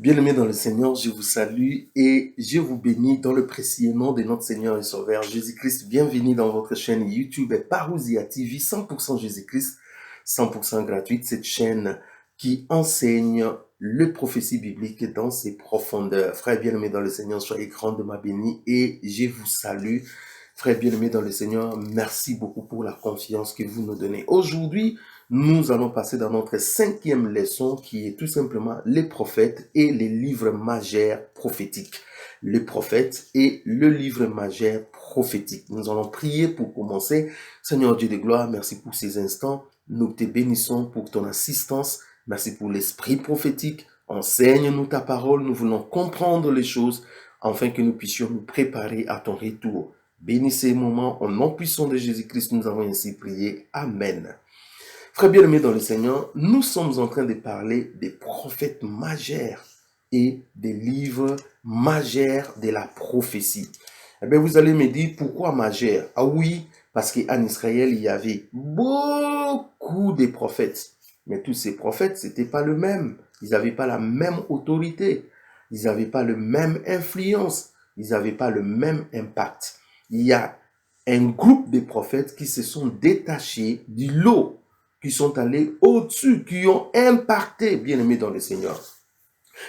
Bien-aimés dans le Seigneur, je vous salue et je vous bénis dans le précieux nom de notre Seigneur et Sauveur Jésus-Christ. Bienvenue dans votre chaîne YouTube Parousia TV 100% Jésus-Christ, 100% gratuite. Cette chaîne qui enseigne le prophétie biblique dans ses profondeurs. Frères bien-aimés dans le Seigneur, soyez grandement bénis et je vous salue. Frères bien-aimés dans le Seigneur, merci beaucoup pour la confiance que vous nous donnez. Aujourd'hui, nous allons passer dans notre 5e leçon qui est tout simplement les prophètes et les livres majeurs prophétiques. Les prophètes et le livre majeur prophétique. Nous allons prier pour commencer. Seigneur Dieu de gloire, merci pour ces instants. Nous te bénissons pour ton assistance. Merci pour l'esprit prophétique. Enseigne-nous ta parole. Nous voulons comprendre les choses afin que nous puissions nous préparer à ton retour. Bénis ces moments, au nom puissant de Jésus-Christ, nous avons ainsi prié. Amen. Frères bien-aimés dans le Seigneur, nous sommes en train de parler des prophètes majeurs et des livres majeurs de la prophétie. Eh bien, vous allez me dire, pourquoi majeurs? Ah oui, parce qu'en Israël, il y avait beaucoup de prophètes. Mais tous ces prophètes, c'était pas le même. Ils n'avaient pas la même autorité. Ils n'avaient pas la même influence. Ils n'avaient pas le même impact. Il y a un groupe de prophètes qui se sont détachés du lot, qui sont allés au-dessus, qui ont impacté, bien-aimés dans le Seigneur.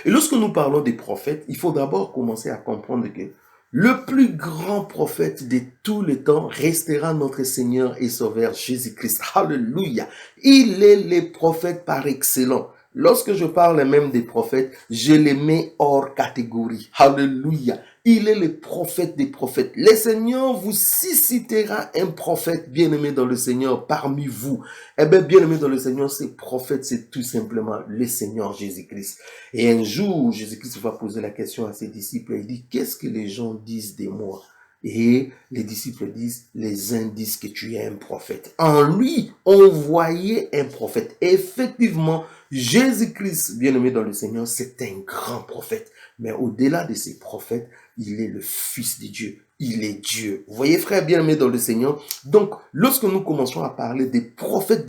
Et lorsque nous parlons des prophètes, il faut d'abord commencer à comprendre que le plus grand prophète de tous les temps restera notre Seigneur et Sauveur Jésus-Christ. Alléluia. Il est le prophète par excellence. Lorsque je parle même des prophètes, je les mets hors catégorie. Alléluia. Il est le prophète des prophètes. Le Seigneur vous suscitera un prophète bien-aimé dans le Seigneur parmi vous. Eh bien, bien-aimé dans le Seigneur, ce prophète, c'est tout simplement le Seigneur Jésus-Christ. Et un jour, Jésus-Christ va poser la question à ses disciples. Il dit, qu'est-ce que les gens disent de moi? Et les disciples disent, les uns disent que tu es un prophète. En lui, on voyait un prophète. Effectivement, Jésus-Christ, bien-aimé dans le Seigneur, c'est un grand prophète. Mais au-delà de ces prophètes, il est le Fils de Dieu. Il est Dieu. Vous voyez, frère bien-aimé dans le Seigneur. Donc, lorsque nous commençons à parler des prophètes,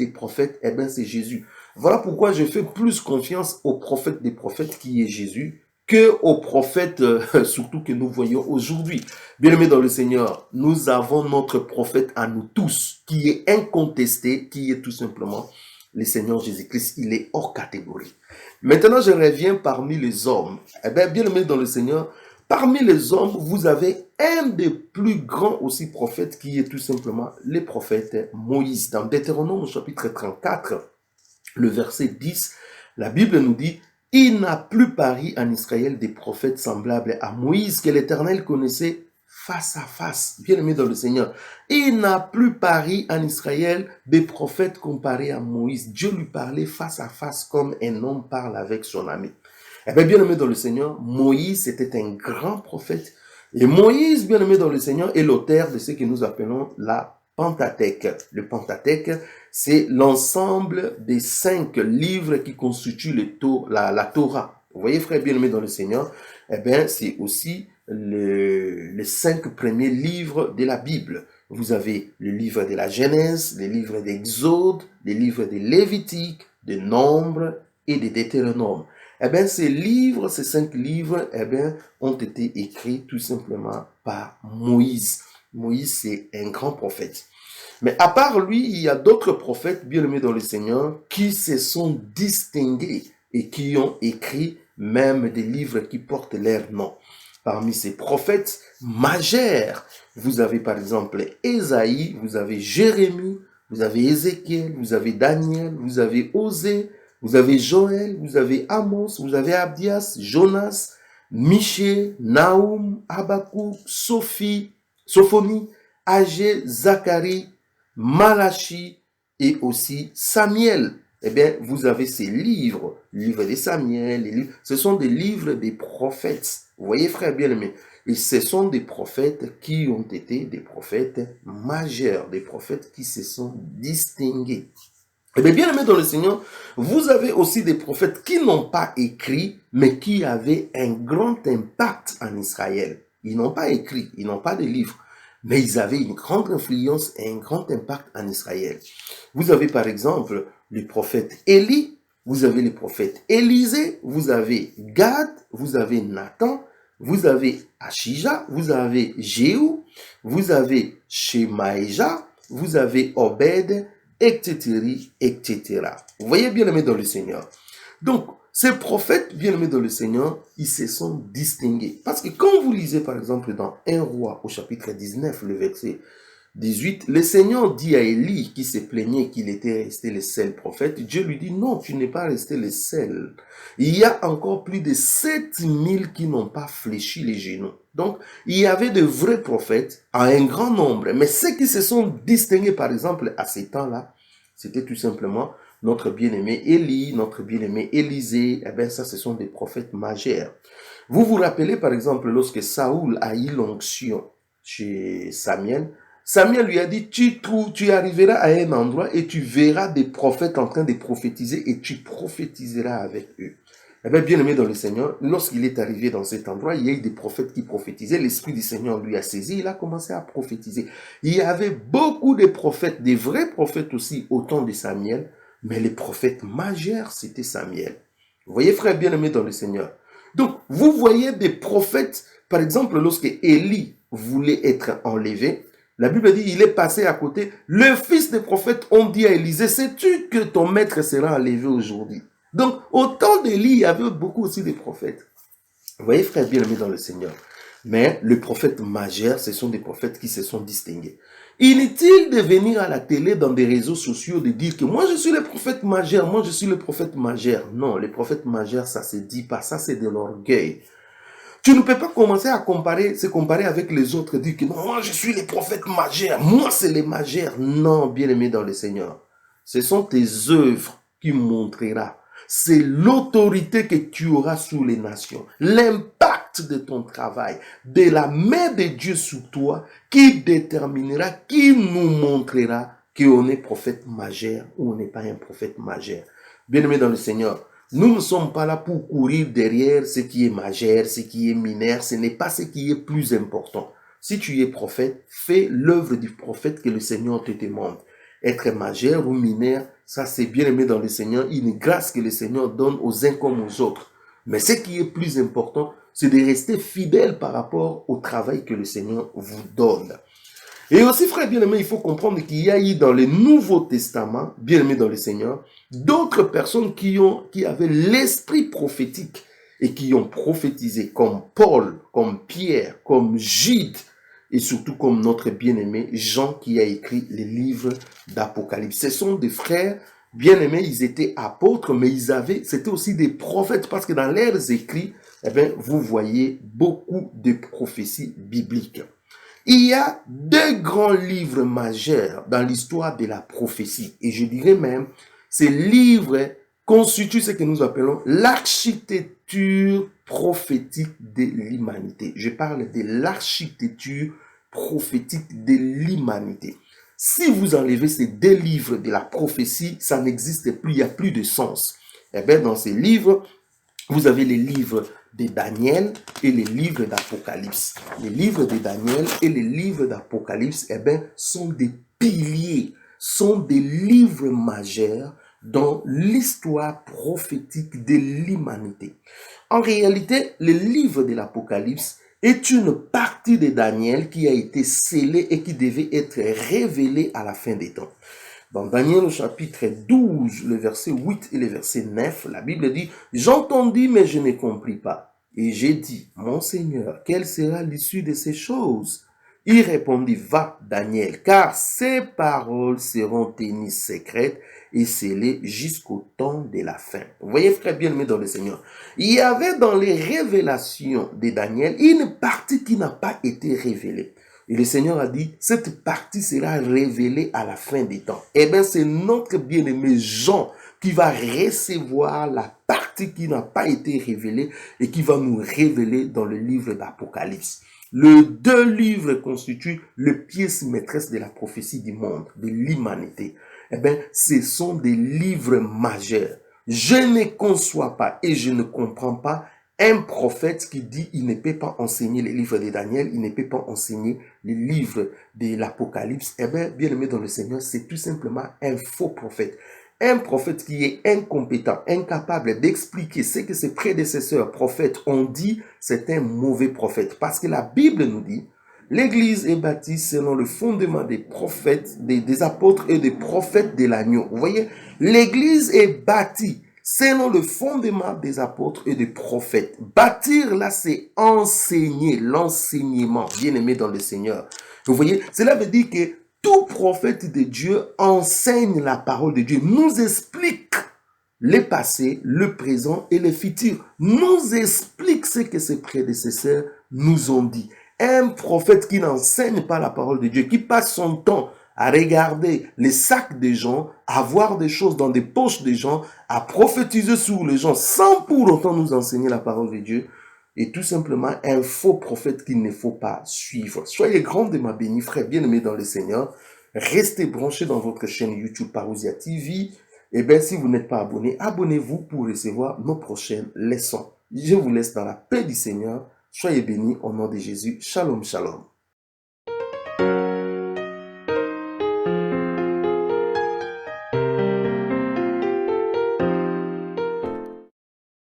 eh bien, c'est Jésus. Voilà pourquoi je fais plus confiance au prophète des prophètes qui est Jésus que aux prophètes, surtout que nous voyons aujourd'hui. Bien-aimés dans le Seigneur, nous avons notre prophète à nous tous, qui est incontesté, qui est tout simplement le Seigneur Jésus-Christ. Il est hors catégorie. Maintenant, je reviens parmi les hommes. Eh bien, bien-aimés dans le Seigneur, parmi les hommes, vous avez un des plus grands aussi prophètes qui est tout simplement le prophète Moïse. Dans Deutéronome chapitre 34, le verset 10, la Bible nous dit, il n'a plus paru en Israël des prophètes semblables à Moïse que l'Éternel connaissait face à face. Bien-aimé dans le Seigneur, il n'a plus paru en Israël des prophètes comparés à Moïse. Dieu lui parlait face à face comme un homme parle avec son ami. Eh bien, bien-aimé dans le Seigneur, Moïse était un grand prophète. Et Moïse, bien-aimé dans le Seigneur, est l'auteur de ce que nous appelons la Pentateuque. Le Pentateuque, c'est l'ensemble des 5 livres qui constituent la Torah. Vous voyez, frère bien-aimé dans le Seigneur, eh bien, c'est aussi les 5 premiers livres de la Bible. Vous avez le livre de la Genèse, le livre d'Exode, le livre de Lévitique, de Nombre et de Deutéronome. Eh bien, ces 5 livres, eh bien, ont été écrits tout simplement par Moïse. Moïse, c'est un grand prophète. Mais à part lui, il y a d'autres prophètes bien-aimés dans le Seigneur qui se sont distingués et qui ont écrit même des livres qui portent leur nom. Parmi ces prophètes majeurs, vous avez par exemple Ésaïe, vous avez Jérémie, vous avez Ézéchiel, vous avez Daniel, vous avez Osée, vous avez Joël, vous avez Amos, vous avez Abdias, Jonas, Michée, Naoum, Habakkuk, Sophonie, Agé, Zacharie, Malachi et aussi Samuel. Eh bien, vous avez ces livres, le livre de Samuel, ce sont des livres des prophètes. Vous voyez, frère bien-aimé, et ce sont des prophètes qui ont été des prophètes majeurs, des prophètes qui se sont distingués. Eh bien, bien-aimé dans le Seigneur, vous avez aussi des prophètes qui n'ont pas écrit, mais qui avaient un grand impact en Israël. Ils n'ont pas écrit, ils n'ont pas de livres, mais ils avaient une grande influence et un grand impact en Israël. Vous avez par exemple le prophète Élie. vous avez les prophètes Élisée, vous avez Gad, vous avez Nathan, vous avez Achija, vous avez Jéhu, vous avez Shemaïja, vous avez Obed, etc., etc. Vous voyez, bien-aimés dans le Seigneur. Donc, ces prophètes, bien-aimés dans le Seigneur, ils se sont distingués. Parce que quand vous lisez, par exemple, dans 1 roi, au chapitre 19, le verset 18, le Seigneur dit à Élie, qui se plaignait qu'il était resté le seul prophète, Dieu lui dit, non, tu n'es pas resté le seul. Il y a encore plus de 7000 qui n'ont pas fléchi les genoux. Donc, il y avait de vrais prophètes à un grand nombre. Mais ceux qui se sont distingués, par exemple, à ces temps-là, c'était tout simplement notre bien-aimé Élie, notre bien-aimé Élisée. Eh bien, ça, ce sont des prophètes majeurs. Vous vous rappelez, par exemple, lorsque Saoul a eu l'onction chez Samuel, Samuel lui a dit, tu arriveras à un endroit et tu verras des prophètes en train de prophétiser et tu prophétiseras avec eux. Eh bien, bien-aimé dans le Seigneur, lorsqu'il est arrivé dans cet endroit, il y a eu des prophètes qui prophétisaient. L'Esprit du Seigneur lui a saisi, il a commencé à prophétiser. Il y avait beaucoup de prophètes, des vrais prophètes aussi, au temps de Samuel, mais les prophètes majeurs, c'était Samuel. Vous voyez, frère bien-aimé dans le Seigneur. Donc, vous voyez des prophètes, par exemple, lorsque Élie voulait être enlevé, la Bible dit, il est passé à côté. Le fils des prophètes ont dit à Élisée, sais-tu que ton maître sera enlevé aujourd'hui? Donc, au temps d'Élie, il y avait beaucoup aussi des prophètes. Vous voyez, frère bien-aimé dans le Seigneur. Mais les prophètes majeurs, ce sont des prophètes qui se sont distingués. Inutile de venir à la télé, dans des réseaux sociaux, de dire que moi je suis le prophète majeur, moi je suis le prophète majeur. Non, les prophètes majeurs, ça se dit pas, ça c'est de l'orgueil. Tu ne peux pas commencer à se comparer avec les autres, dire que non, moi je suis les prophètes majeurs, moi c'est les majeurs. Non, bien-aimé dans le Seigneur. Ce sont tes œuvres qui montrera. C'est l'autorité que tu auras sur les nations. L'impact de ton travail, de la main de Dieu sur toi, qui déterminera, qui nous montrera qu'on est prophète majeur ou on n'est pas un prophète majeur. Bien-aimé dans le Seigneur, nous ne sommes pas là pour courir derrière ce qui est majeur, ce qui est mineur. Ce n'est pas ce qui est plus important. Si tu es prophète, fais l'œuvre du prophète que le Seigneur te demande. Être majeur ou mineur, ça c'est bien aimé dans le Seigneur, une grâce que le Seigneur donne aux uns comme aux autres. Mais ce qui est plus important, c'est de rester fidèle par rapport au travail que le Seigneur vous donne. Et aussi, frère bien-aimé, il faut comprendre qu'il y a eu dans le Nouveau Testament, bien-aimé dans le Seigneur, d'autres personnes qui avaient l'esprit prophétique et qui ont prophétisé, comme Paul, comme Pierre, comme Jude, et surtout comme notre bien-aimé Jean qui a écrit les livres d'Apocalypse. Ce sont des frères bien-aimés, ils étaient apôtres, mais c'était aussi des prophètes, parce que dans leurs écrits, eh bien, vous voyez beaucoup de prophéties bibliques. Il y a deux grands livres majeurs dans l'histoire de la prophétie. Et je dirais même, ces livres constituent ce que nous appelons l'architecture prophétique de l'humanité. Je parle de l'architecture prophétique de l'humanité. Si vous enlevez ces deux livres de la prophétie, ça n'existe plus, il n'y a plus de sens. Eh bien, dans ces livres, vous avez les livres de Daniel et les livres d'Apocalypse. Les livres de Daniel et les livres d'Apocalypse, eh bien, sont des piliers, sont des livres majeurs dans l'histoire prophétique de l'humanité. En réalité, le livre de l'Apocalypse est une partie de Daniel qui a été scellée et qui devait être révélée à la fin des temps. Dans Daniel au chapitre 12, le verset 8 et le verset 9, la Bible dit, « J'entendis, mais je ne compris pas. Et j'ai dit, mon Seigneur, quelle sera l'issue de ces choses? » Il répondit, « Va, Daniel, car ces paroles seront tenues secrètes et scellées jusqu'au temps de la fin. » Vous voyez, frère bien-aimé dans le Seigneur, il y avait dans les révélations de Daniel une partie qui n'a pas été révélée. Et le Seigneur a dit, cette partie sera révélée à la fin des temps. Eh bien, c'est notre bien-aimé Jean qui va recevoir la partie qui n'a pas été révélée et qui va nous révéler dans le livre d'Apocalypse. Les deux livres constituent les pièces maîtresses de la prophétie du monde, de l'humanité. Eh bien, ce sont des livres majeurs. Je ne conçois pas et je ne comprends pas un prophète qui dit il ne peut pas enseigner les livres de Daniel, il ne peut pas enseigner les livres de l'Apocalypse. Eh bien, bien aimé dans le Seigneur, c'est tout simplement un faux prophète. Un prophète qui est incompétent, incapable d'expliquer ce que ses prédécesseurs prophètes ont dit, c'est un mauvais prophète. Parce que la Bible nous dit, l'Église est bâtie selon le fondement des prophètes, des apôtres et des prophètes de l'agneau. Vous voyez, l'Église est bâtie selon le fondement des apôtres et des prophètes. Bâtir, là, c'est enseigner, l'enseignement, bien-aimé dans le Seigneur. Vous voyez, cela veut dire que tout prophète de Dieu enseigne la parole de Dieu, nous explique le passé, le présent et le futur, nous explique ce que ses prédécesseurs nous ont dit. Un prophète qui n'enseigne pas la parole de Dieu, qui passe son temps à regarder les sacs des gens, à voir des choses dans des poches des gens, à prophétiser sur les gens sans pour autant nous enseigner la parole de Dieu, est tout simplement un faux prophète qu'il ne faut pas suivre. Soyez grandement bénis, frères bien-aimés dans le Seigneur. Restez branchés dans votre chaîne YouTube Parousia TV. Et bien, si vous n'êtes pas abonné, abonnez-vous pour recevoir nos prochaines leçons. Je vous laisse dans la paix du Seigneur. Soyez bénis au nom de Jésus. Shalom, shalom.